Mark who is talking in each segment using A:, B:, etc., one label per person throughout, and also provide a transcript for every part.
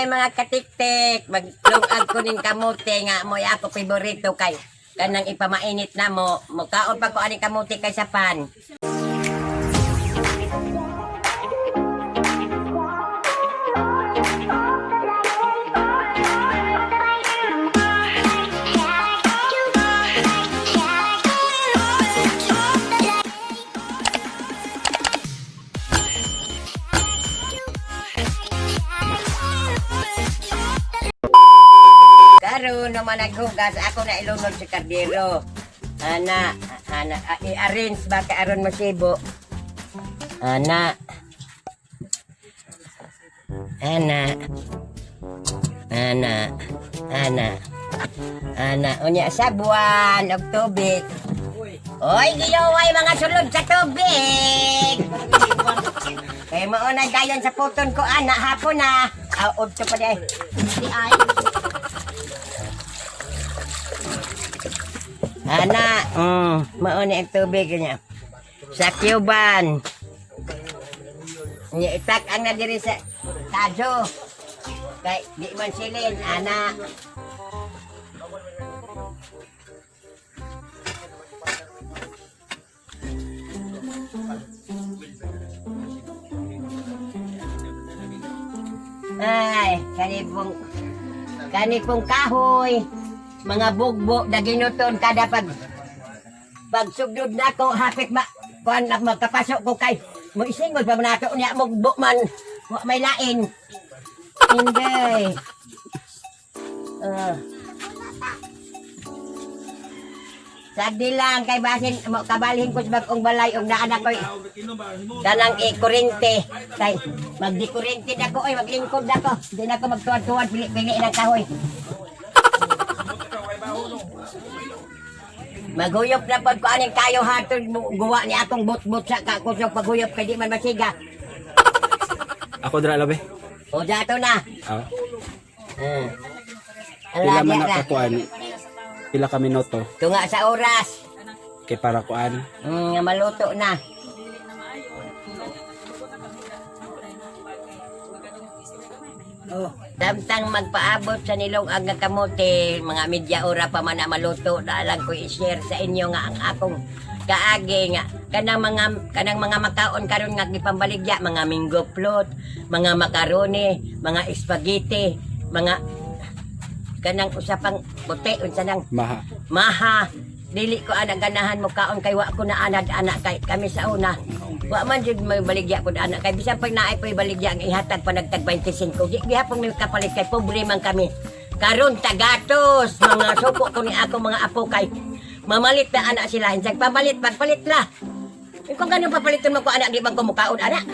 A: Ay mga katiktik, maglungag ko ning kamote nga mo ako favorito kay kanang ipamainit na mo. Mukaon pa ko aning kamote kay sa pan. Karon naman naghugas ako na ilunod sa kardero. Ana, i-arrange ba kay aron masibo. Ana. Unya sa buwan og tubig. Oy, giyaway mga sulod sa tubig. Kay mao na dayon sa puton ko ana hapon na. Udto pa day. Di ay. Ana, mauna ang tubig niya. Sa Cuban. Itak ang na diri sa Tajo. Kay di man silin, ana. Ay, kanipong kahoy. Mga bugbo na ginuton kada pagsugdod na ako hapit kuan na magkapasok ko kay mo isingol pa man ato niya mugbo man may lain hindi sagdi lang kay basin mo kabalhin ko sa bagong balay og naa ko danang kurente kay magdikurente na ko oy maglingkod na ko di na ko magtuwad-tuwad pili-pili ng kahoy. Maguyop na pag ko aning kayo hatod guwa ni atong bot-bot sa kakusog paghuyop kay di man masiga.
B: Ako dra labi.
A: O dato na.
B: Pila man ako kuan. Pila ka minuto.
A: Tunga sa oras.
B: Kay para kuan.
A: Nga maluto na. Samtang magpaabot sa nilong aga kamote, mga media ora pa man na maluto, dalang ko i-share sa inyo nga ang akong kaagi nga kanang mga makaon karon nga gipambaligya, mga minggo plot, mga makaroni, mga spaghetti, mga kanang usapang puti unsa nang maha. Dili ko ana ganahan mo kaon kay wa ko na anak kay kami sa una. Wa man jud may baligya ko anak kay bisan pag naay po'y baligya ang ihatag pa nagtag 25. Di gihapon may kapalit kay pobre man kami. Karon tagatos mga suko ko ni ako mga apo kay mamalit na anak sila insag pamalit pagpalit la. Kung ganun papaliton mo ko anak di bang ko mukaon anak.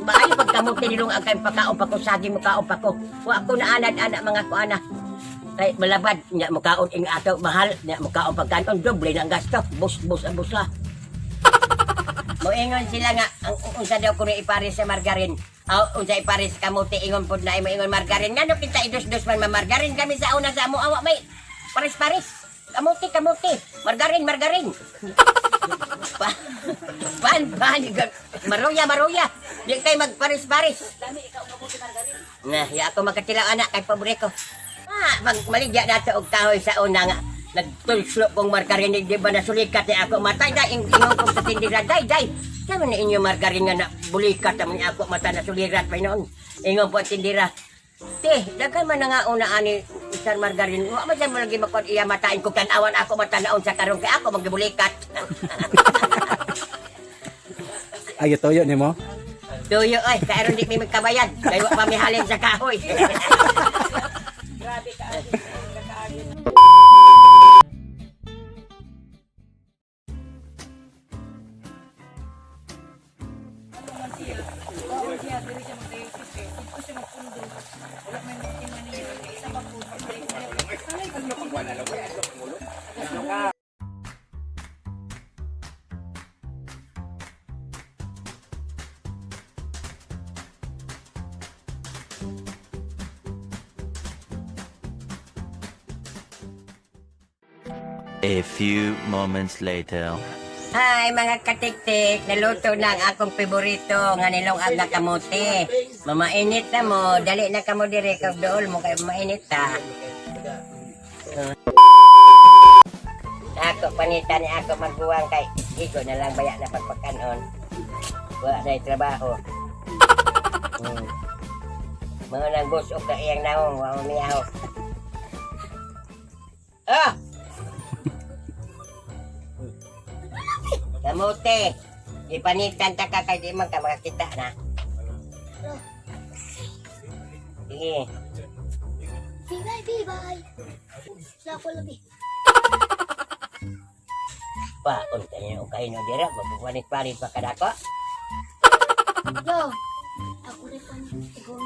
A: Maayo pagkamot nilong ang kay pakaon pa ko sagi mukaon pa ko. Wa ko na anak mga ko anak. Kay malabad nya mukaon ing ato mahal nya mukaon pagkaon doble ng gasto bus ang busla. Moingon sila nga ang unsa daw kuno ipares sa margarin. Unsa ipares sa kamote ingon pud na moingon margarin ngano kita idus-dus man margarin kami sa una sa amo awa may pares-pares. Kamote margarin. Pan maruya di kay magpares-pares. Nah ya ako magkatilaw anak kay pobre ko. Maligya nato og kahoy sa una nga nagtulslo kong margarin di ba nasulikat ni ako matay da ingon ko sa tindira day kamo na inyo margarin nga na bulikat man ako mata nasulirat pa noon ingon po tindira daghan man nga una ani isang margarin wa man mo lagi makon iya matain ko tan-awan ako matanaon sa karon kay ako magbulikat.
B: Ayo toyo nimo.
A: Tuyo ay karon di mi magkabayad kay wa pamihalin sa kahoy. Grabe ka.
C: A few moments later.
A: Hi mga katiktik, naluto na ang akong paborito nga nilong aga kamote. Mamainit na mo, dali na kamo dire kag dool mo kay mainit ta. Ako panitan ni ako magbuwang kay iko na lang baya na pagpakanon. Wa na trabaho. Mga nang busok ka iyang naong wa umiyaw. Ah! Kamote, ipanitan ta ka kay di man ka makakita na. Sige.
C: Bye. Sako labi.
A: Pa, unta niya o kayo no dira, mabuwanit-panit pa kadako.
C: Yo. Ako rin pa niya. Ikaw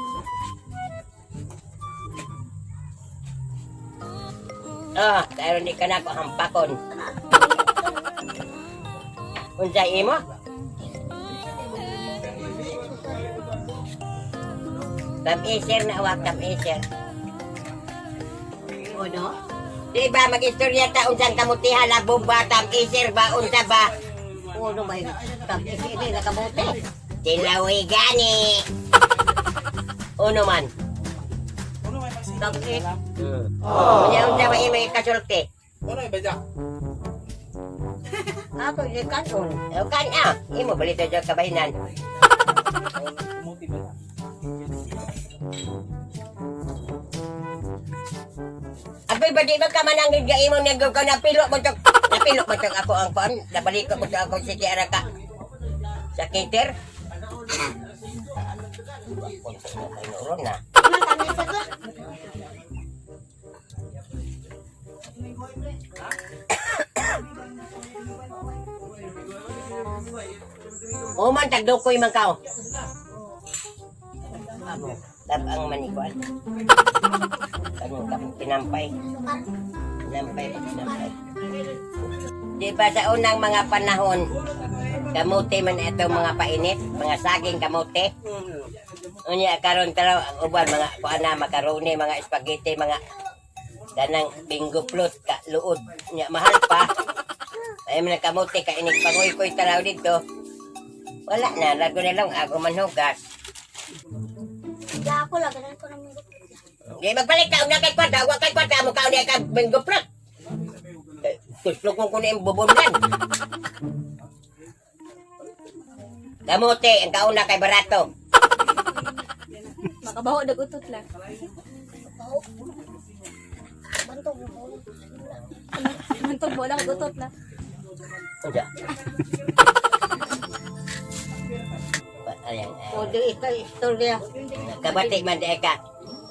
C: na.
A: Dahil hindi ka na ako hampakon. Unsa imo? Tam-iser na awak, tam-iser. Ano? Di ba mag-istorya ta unsang kamutihan na bomba, tam-iser ba, unsa ba?
C: Ano may tam-iser ni nakabote?
A: Tilawi gani. Uno man.
C: Tam-iser.
A: Unya unsa ba imo ikasulti?
C: Ako ni kanon.
A: O kan imo balito jud kabahinan. Apoy ba di ba ka mananggid ka imo nagaw ka napilo mo tok ako ang pan nabalik ko tok ako si Kiara ka sa cater. Na.
C: Ano tam-iser ka?
A: O man tagdukoy man kao. Tabang manikuan. Kanong pinampay. Pinampay. Di ba sa unang mga panahon, kamote man ito mga painit, mga saging kamote. Unya karon karaw ang uban mga kuana makaroni, mga spaghetti, mga ganang bingo plot ka luod. Nya mahal pa. Ay man kamote ka inig pangoy-koy taraw dito. Wala na, lago na lang ako manhugas.
C: Hindi ako lang. Ganun ko naman.
A: Di magbalik ka, una kay kwarta, huwag kay kwarta, mukha ulit ka bingo plot. Tuslok mo ko na yung bubundan. Kamote, ang kauna kay barato.
D: Makabaho dagutot lang.
C: Bantog mo.
D: Mantog mo lang gutot na.
A: Uda. Ayan,
C: O di ito istorya.
A: kabati man di ka.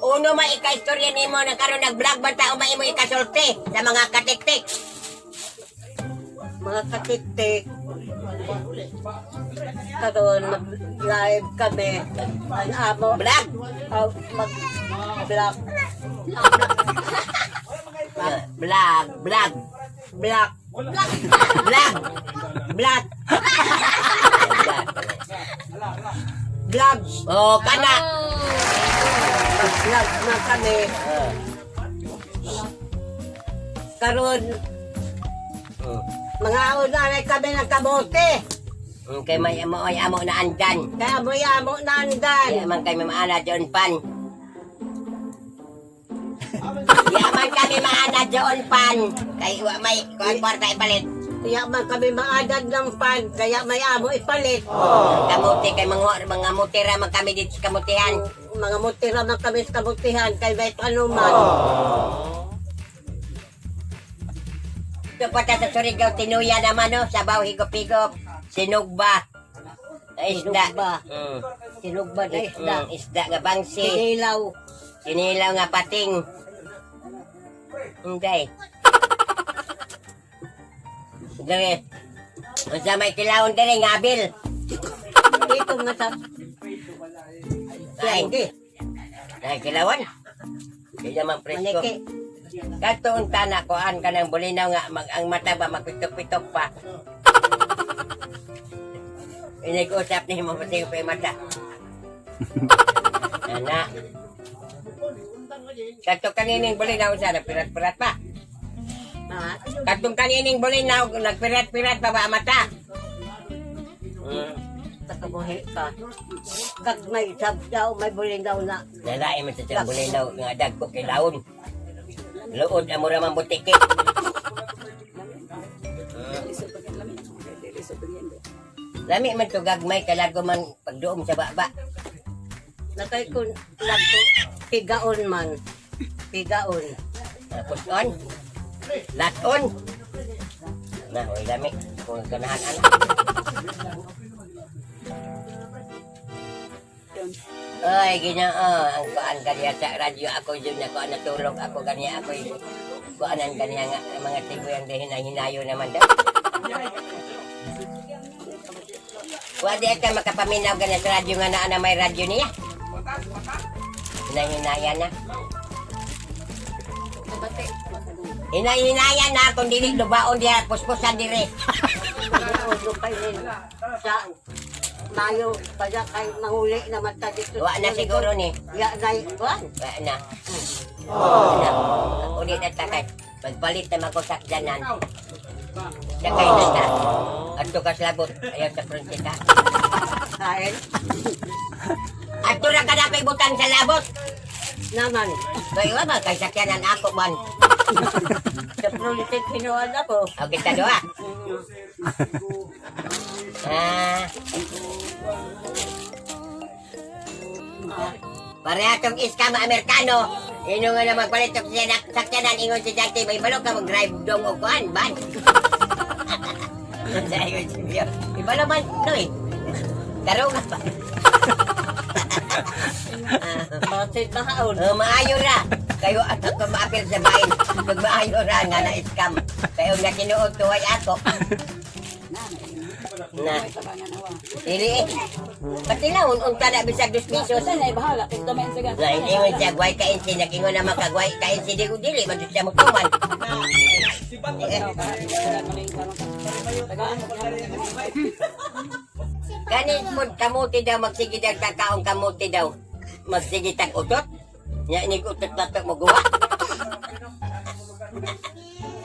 A: Uno ma ika-istorya nimo na karon nag-vlog ba ta imo ikasulti sa mga katiktik.
C: Mga katiktik. Karoon mag-live kami. Ang amo.
A: Vlog.
C: Mag-vlog.
A: Vlog.
C: Vlog.
A: Vlog.
C: Vlog. Vlog.
A: Oh, kana.
C: Mag-vlog na kami. Karoon, mga unanay kami ng kamote.
A: Kay may amo na andan.
C: Kaya mo nandan.
A: Kaya man kay maana John Pan. Yaman kami maana John Pan. Kay wa may kuan kwarta ipalit.
C: Kaya man kami maadad ng pan. Kaya may amo ipalit.
A: Kamuti kay mga mutira man kami dito sa kamutihan.
C: Mga mutira man kami sa kabutihan. Kay may panuman.
A: Ito pata sa Surigao, tinuya naman no, sabaw higop-higop, sinugba, isda.
C: Sinugba na isda.
A: Isda nga bangsi,
C: Sinilaw.
A: sinilaw nga pating. Hindi. Dere. Unsa may kilawon dere nga abil.
C: Dito nga sa...
A: Ay,
C: Hindi.
A: ay kilawan. Di naman presko.
C: Maniki.
A: Katuon na kuan ka ng bulinaw nga ang mata ba magpitok-pitok pa. Inag-usap ni mo pati pa yung mata. Ana. Kato kanining bulinaw sana pirat-pirat pa. Katong kanining bulinaw, nagpirat-pirat pa ba ang mata?
C: Takabuhi ka. Kag may sabdaw, may bulindaw na.
A: Nalain mo sa siyang bulinaw, nga dagko kilawon. Luod, amo ramang butiki. Lami man to gagmay, kalago man pagdoom sa baba.
C: Nakay kun lagko pigaon man. Pigaon.
A: Tapos on, laton. Na, oy lami, kung ganahan ana. Ay, ginoo, ang kuan kaniya sa radyo ako yun ako natulog ako kaniya ako kuanan kaniya nga mga tiboy ang hinayo naman daw. Wadi ka makapaminaw kaniya sa radyo nga na may radyo niya. Hinahinaya na. Hinahinaya na kung dili lubaon diya puspusan dire.
C: Ulo kay sa mayo kaya kay mahuli naman ta dito.
A: Wa na siguro ni.
C: Ya nay kuan.
A: Wa na. Wala. Ulit at takay. Pagpalit na makusakdanan. Sakay na ta. Ato ka labot. Ayaw sa frontita.
C: Kain
A: Ato ra ka na kay butang sa labot.
C: naman.
A: Kaya wa ba kay sakyanan ako man.
C: Sa politik hinuan ako.
A: O kita doa. Pare atong iskam Amerikano. Ino nga na magpalit og siya sakyanan ingon si Jackie may balok ka mag-drive dong og kuan ban. Sayo siya. Ibalo man noy. Karo nga pa.
C: Bakit mahaon?
A: Maayo ra. Kayo at ako maapil sa bahin. Pag maayo ra nga na iskam. Kayo na kinuot tuway ako. Na. Dili eh. Pati na unta na bisag 2 pesos.
D: Ay, bahala. Ito may insagan.
A: Na hindi mo siya guay ka insi. Nag-ingon na makagway ka insi. Di ko dili. Madus siya magtuman. Kanin mo kamuti daw. Magsige daw kakaong kamuti daw. Magsige tag utot. Nya inig utot na ito magawa.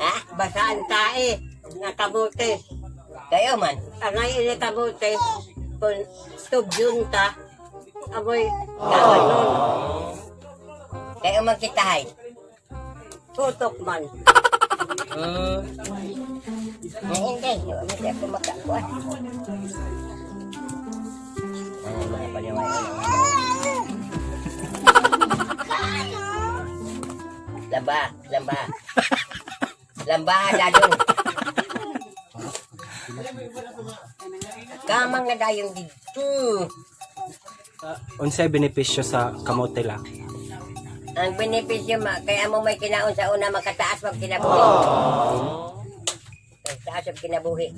A: Ha?
C: Basaan tae. Nga kabuti.
A: Kayo man.
C: Angay ini kabuti. Kung tubyunta. Amoy kawan nun.
A: Kayo man kitahay.
C: Tutok man.
A: Hindi. Hindi ako makakuha. Mga paliway. Lamba. Lamba. Lambahan na doon. Kamang na dayong dito.
B: Unsay benepisyo sa kamote lang?
A: Ang benepisyo kaya mo may kinaon sa una makataas pag kinabuhi. Taas ang kinabuhi.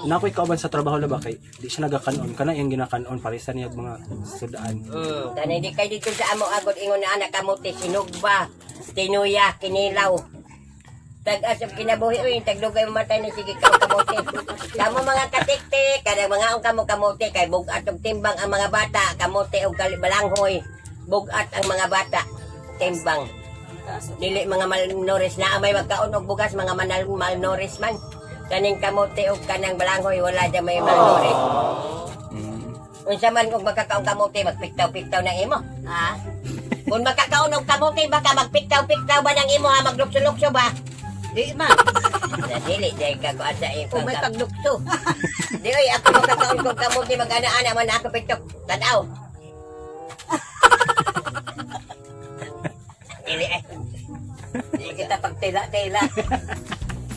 B: Nakoy kauban sa trabaho na ba kay di siya nagakanon kana yung ginakanon parisa niya mga sudaan.
A: Kaya hindi kayo dito sa amo agod ingon na anak kamote sinugba, tinuya, kinilaw. Tag-as ang kinabuhi uy, taglugay matay ni sige ka kamote. Kamo mga katiktik, kada mga ang kamo kamote kay bugat og timbang ang mga bata, kamote og balanghoy. Bugat ang mga bata, timbang. Dili mga malnouris na may magkaon og bugas mga malnouris man. Kaning kamote og kanang balanghoy wala dyan may malnouris. Unsa man kung magkakaon kamote magpiktaw-piktaw ng imo, ha? Kung magkakaon og kamote baka magpiktaw-piktaw ba ng imo ha maglukso-lukso ba?
C: Di man.
A: Dili dahil ka ko asa imo.
C: Kung may paglukso.
A: Di oy ako magkakaon kog kamote mag-ana-ana man ako piktok. Tanaw. Dili eh.
C: Di kita pagtila-tila.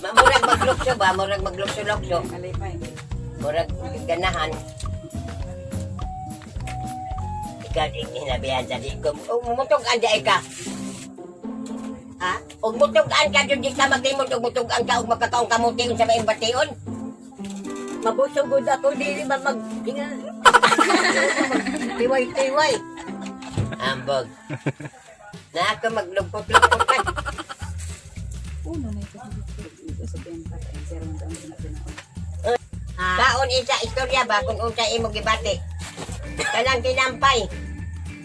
A: Murag maglukso ba? Murag maglukso-lukso. Murag ganahan. Ikaw din hinabihan sa di ko. Umutog-an dyan ka. Ha? Ug mutog-an ka dyan di ka maglimot. Ug mutog-an ka. Ug magkakaong kamuti sa may bation.
C: Mabusugod ako, di man mag-hinga. Tiway-tiway.
A: Ambog. Na ako maglupot-lupot ka. Kaon isa istorya ba kung unsa imo gibati. Kanang tinampay.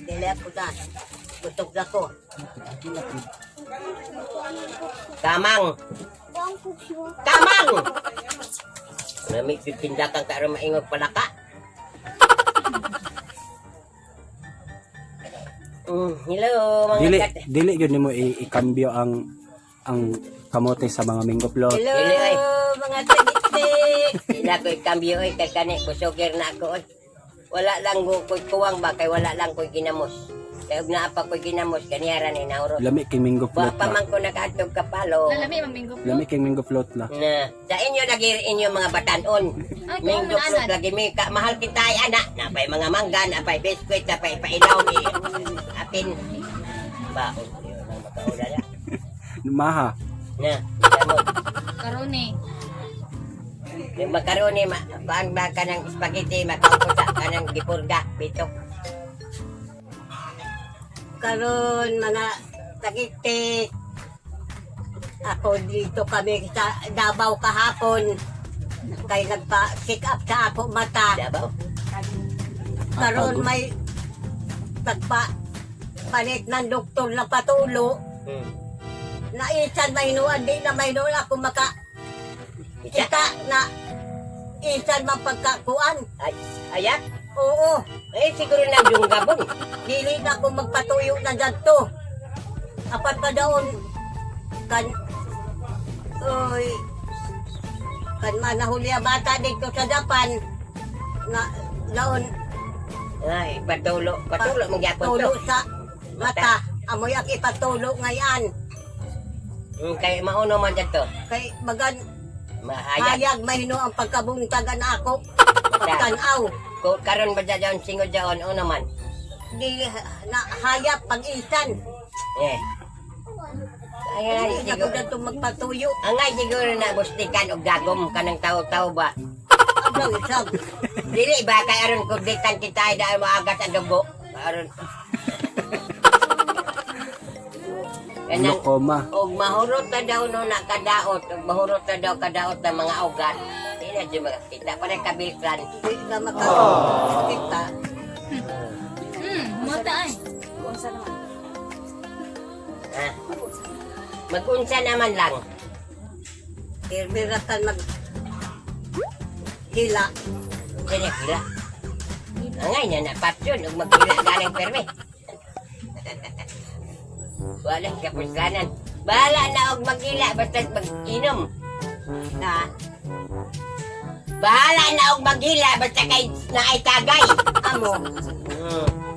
C: Dili ako ta. Busog ako.
A: Kamang. Kamang! Namig tindakan ka rin maingog pala ka. Hello, mga
B: Dili yun nimo ikambyo ang kamote sa mga minggoplot.
A: Hello, mga tagitik. Hindi na ko ikambyo oy kay kani kusugir na ako oy. Wala lang ko kuwang ba kay wala lang ko ginamos. Kay ug naa pa ko ginamos kaniara ni naurot.
B: Lami kay minggoplot
A: Wa pa
B: la.
A: man ko nakaadtog kapalo.
D: Lalami, maminggo po.
B: Lami kay minggoplot la.
A: Na sa inyo lagi inyo mga batanon.
D: Ay, kung
A: Minggo
D: ano,
A: fruit
D: anak?
A: lagi may mahal kita ay anak. Napay mga mangga, napay biskwit, napay pailaw ni apin. Baon yun ang makaula na.
B: Maha.
A: Na, damo.
D: Karone.
A: Yung makaroni, paan ba ka ng spaghetti, makaupusa ka ng gipurga, pitok.
C: Karon mga tagitik. Ako dito kami sa Davao kahapon. Kay nagpa-check up sa ako mata.
A: Dabaw.
C: Karon may palit ng doktor na patulo. Naisan mainuan, di na mainuan ako maka kita na isan man pagkakuan.
A: Ay, ayak?
C: Oo,
A: Eh, siguro na yung gabon.
C: dili na ako magpatuyo na dito. Apat pa daon kan kan manahuli ang bata dito sa dapan na daon
A: Ay, patulo magyapon to.
C: tulo sa mata. Amoy ang ipatulo ngayon.
A: Kay mauno man dito.
C: Kay bagan
A: Mahayag.
C: hayag mahino ang pagkabuntagan ako. Pagtanaw.
A: Kung karon ba dyan singo dyan, o naman.
C: Di na hayap pag-isan.
A: Eh. Ay,
C: Hindi na ko
A: siguro.
C: dito magpatuyo.
A: Angay siguro na bustikan o gagom ka ng tao-tao ba?
C: Abang isang.
A: Dili ba kay aron kuditan kita ay dahil maagas ang dugo. Aron. Kanang
B: Lokoma.
A: og mahurot na daw no na kadaot, og mahurot na daw kadaot ng mga ugat. Di na dyan makakita pa rin kabilkran.
C: Di na makakita.
D: Mata ay.
A: Ha? Mag-unsa naman lang.
C: Irmiratan mag hila.
A: Kanya kila. Angay na napatyon og magkila galing perme. Walang kapuskanan. Bahala na og magkila basta mag-inom.
C: Na
A: Bahala na og maghila basta kay naay tagay.
C: amo.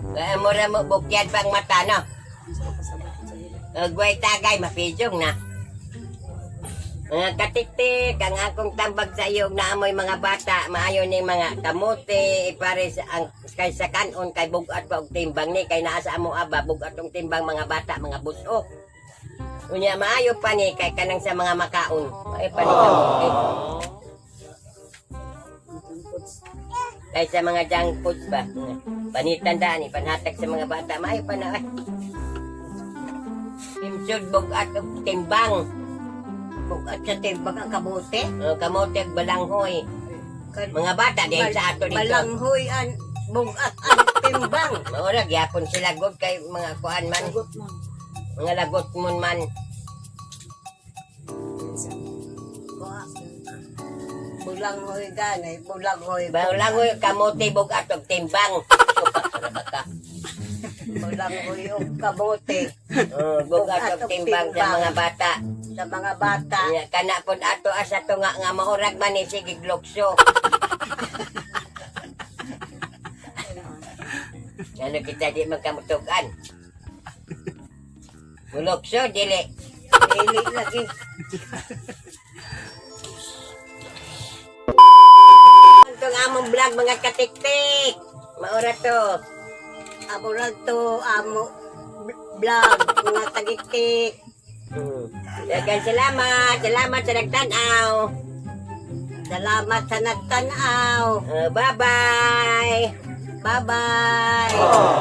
A: Kaya mo ra mo bukyad pang mata no. Agway tagay mapijong na. Mga katiktik, ang akong tambag sa iyo na amoy mga bata, maayo ni mga kamote, ipares ang kaysa kanon kay bugat pa og timbang ni kay naa sa amo aba bugat og timbang mga bata, mga buso. Unya maayo pa ni kay kanang sa mga makaon. Maayo pa ni kamote. Kaysa mga junk foods ba? Panitandaan ni panhatag sa mga bata, maayo pa na. Timsud bugat og timbang.
C: Bukat sa timbang ang kamote.
A: Kamote ag balanghoy. Mga bata dahil sa ato dito.
C: Balanghoy an bugat ang timbang.
A: Maura gyapon sila god kay mga kuan man. Mga lagot mon man.
C: Bulanghoy ganay, bulanghoy.
A: Balanghoy kamote bugat og timbang. Suka para baka.
C: Bulanghoy o kamote
A: Bugat og timbang sa mga bata.
C: sa mga bata.
A: Nya kana pod ato asa to nga maurag man ni sige glokso. Ano kita di magkamutugan? Glokso dili.
C: Dili lagi.
A: Itong among vlog mga katiktik. Maura to.
C: Amo lang to, amo vlog, mga tagiktik.
A: Dagan salamat. Salamat sa nagtanaw.
C: Salamat sa nagtanaw.
A: Bye-bye.
C: Bye-bye.